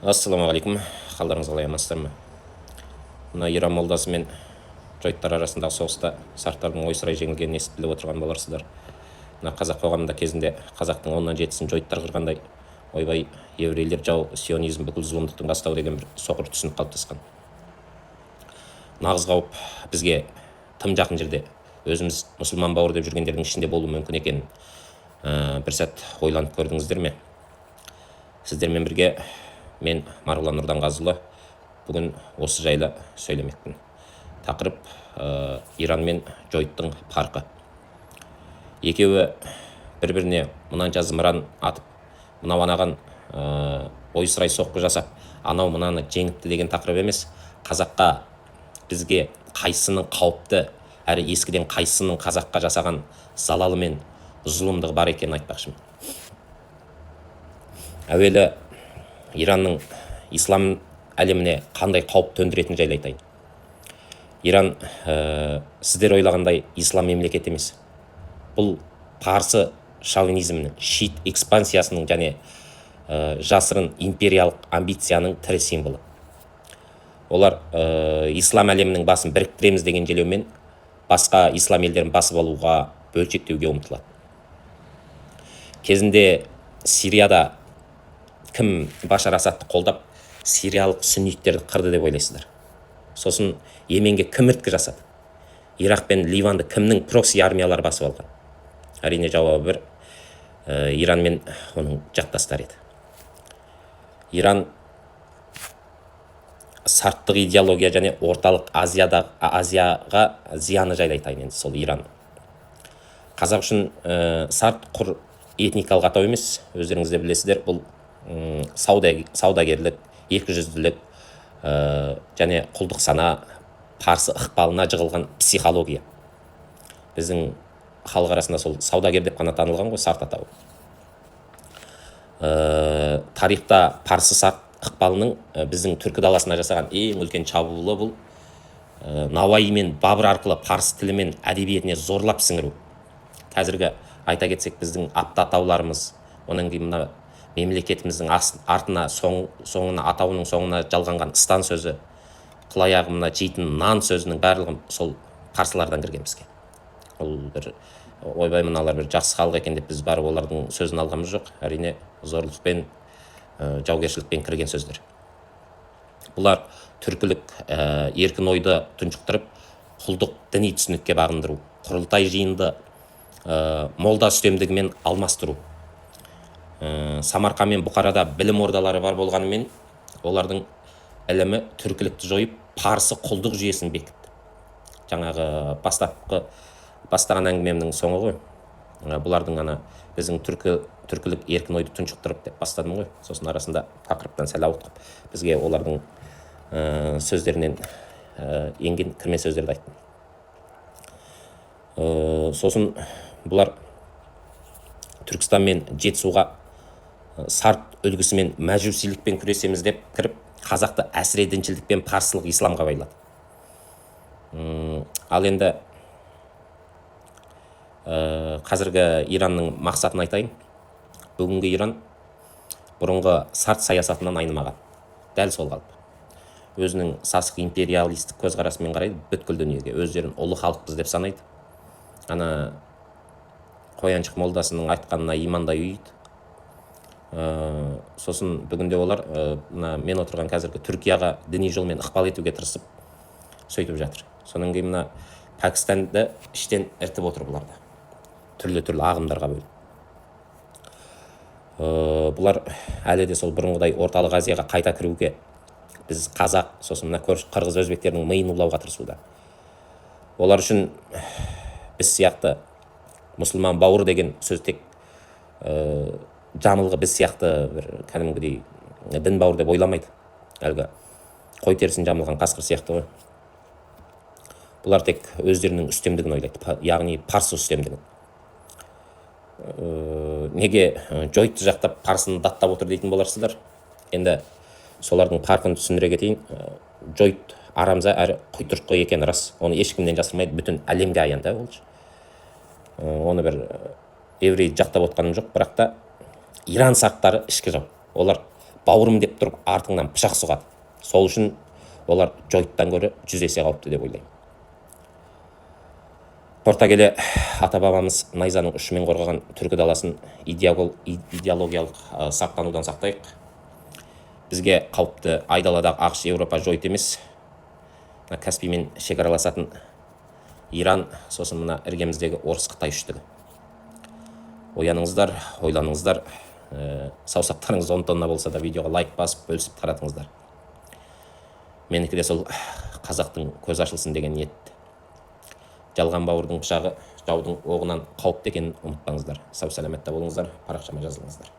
Ассалаумағалейкум, қалдарыңыз қалай, амансыздар ма? Мына Иран молдасы мен жойыттар арасындағы соғыста сарттардың ойсырай жеңілгенін естіп біліп отырған боларсыздар. Мына қазақ қоғамында кезінде қазақтың 10-7-сін жойыттар қырғандай, ойбай, еврейлер жау, сионизм бүкіл зұлымдықтың бастауы деген бір соқыр түсінік қалыптасқан. Нағыз қауіп бізге тым жақын жерде, өзіміз мұсылман бауыр деп жүргендердің ішінде болуы мүмкін екенін бір сәт ойланып көрдіңіздер ме? Сіздермен бірге мен Марғұлан Нұрданғазыұлы бүгін осы жайлы сөйлемекпін. Тақырып Иран мен жойыттың парқы. Екеуі бір-біріне мынанша зымыран атып, мынау анаған ойсырай соққы жасап, анау мынаны жеңіпті деген тақырып емес. Қазаққа, бізге қайсының қауіпті, әрі ескіден қайсының қазаққа жасаған залалы мен зұлымдығы бар екенін айтпақшымын. Әуелі Иранның ислам әлеміне қандай қауіп төндіретінін жайлы айтайын. Иран сіздер ойлағандай ислам мемлекеті емес. Бұл парсы шовинизмінің, шиит экспансиясының және жасырын империялық амбицияның тірі символы. Олар ислам әлемінің басын біріктіреміз деген желеумен басқа ислам елдерін басып алуға, бөлшектеуге ұмтылады. Кезінде Сирияда кім Башар Асадты қолдап, сириялық сүнниттерді қырды деп ойлайсыздар? Сосын Йеменге кім іріткі жасады? Ирақ пен Ливанды кімнің прокси армиялары басып алған? Әрине жауабы бір, Иран мен оның жақтастары еді. Иран сарттық идеология және орталық Азияға зияны жайлы айтайын енді сол Иран. Қазақ үшін сарт құр этникалық атау емес, өздеріңіз де білесіздер, бұл саудагерлік, екіжүзділік және құлдық сана, парсы ықпалына жығылған психология. Біздің халық арасында сол саудагер деп қана танылған ғой сарт атауы. Тарихта парсы сарт ықпалының біздің түркі даласына жасаған ең үлкен шабуылы бұл Науаи мен Бабыр арқылы парсы тілі мен әдебиетіне зорлап сіңіру. Қазіргі айта кетсек, біздің атауларымыз, оның кейін мына мемлекетіміздің артына, соңына, атауының соңына жалғанған стан сөзі, қыл аяғымына жейтін нан сөзінің барлығы сол парсылардан кірген бізге. Ол бір ойбай, мыналар бір жақсы халық екен деп біз барып олардың сөзін алғанымыз жоқ. Әрине зорлықпен, жаугершілікпен кірген сөздер. Бұлар түркілік еркін ойды тұншықтырып, құлдық діни түсінікке бағындыру, құрылтай жиынды молда үстемдігімен алмастыру. Самарқан мен Бұқарада білім ордалары бар болғанымен, олардың ілімі түркілікті жойып, парсы құлдық жүйесін бекітті. Жаңағы бастаған әңгімемнің соңы ғой. Бұлардың ана біздің түркілік еркін ойды тұншықтырып деп бастадым ғой. Сосын арасында тақырыптан сәл ауытқып, бізге олардың сөздерінен енген кірме сөздерді айттым. Сосын бұлар Түркістан мен Жетісуға сарт үлгісімен мәжусилікпен күресеміз деп кіріп, қазақты әсіре діншілдікпен парсылық исламға байлады. Ал енді қазіргі Иранның мақсатын айтайын. Бүгінгі Иран бұрынғы сарт саясатынан айнымаған. Дәл сол қалып. Өзінің сасық империалистік көзқарасымен қарайды бүткіл дүниеге. Өздерін ұлы халықпыз деп санайды. Ана Қояншық молдасының айтқанына имандай үйді. Сосын бүгінде олар мен отырған қазіргі Түркияға діни жолмен ықпал етуге тырысып сөйтіп жатыр. Соның кейін мына Пәкістанды іштен іртіп отыр бұларды. Түрлі ағымдарға бөліп. Бұлар әлі де сол бұрынғыдай орталық Азияға қайта кіруге, біз қазақ, сосын мына қырғыз өзбектердің миын улауға тырысуда. Олар үшін біз сияқты мұсылман бауыр деген сөз тек жамылғы біз сияқты бір кәдімгідей дін бауыр деп ойламайды. Әлгі қой терісін жамылған қасқыр сияқты ғой. Бұлар тек өздерінің үстемдігін ойлайды, яғни парсы үстемдігін. Неге жойытты жақтап парсыны даттап отыр дейтін боларсыздар. Енді солардың парқын түсіндіре кетейін. Жойыт арамза әрі құйтырқы екені рас. Оны ешкімнен жасырмайды, бүтін әлемге аян да ол. Оны бір еврей жақтап отқаным жоқ, бірақ та Иран сарттары ішкі жау. Олар бауырым деп тұрып артыңнан пышақ сұғады. Сол үшін олар жойыттан гөрі 100 есе қауіпті деп ойлаймын. Қорыта келе, ата бабамыз найзаның ұшымен қорғаған түркі даласын идеологиялық сақтанудан сақтайық. Бізге қауіпті айдаладағы ақш, Еуропа жойыт емес, Каспиймен шекараласатын Иран, сосын мына іргеміздегі орыс Қытай үштігі. Ояныңыздар, ойланыңыздар, саусақтарыңыз 10 тонна болса да видеоға лайк басып, бөлісіп таратыңыздар. Менікі де сол қазақтың көз ашылсын деген ниет. Жалған бауырдың пышағы жаудың оғынан қауіпті екенін ұмытпаңыздар. Сау саламатта болыңыздар, парақшама жазылыңыздар.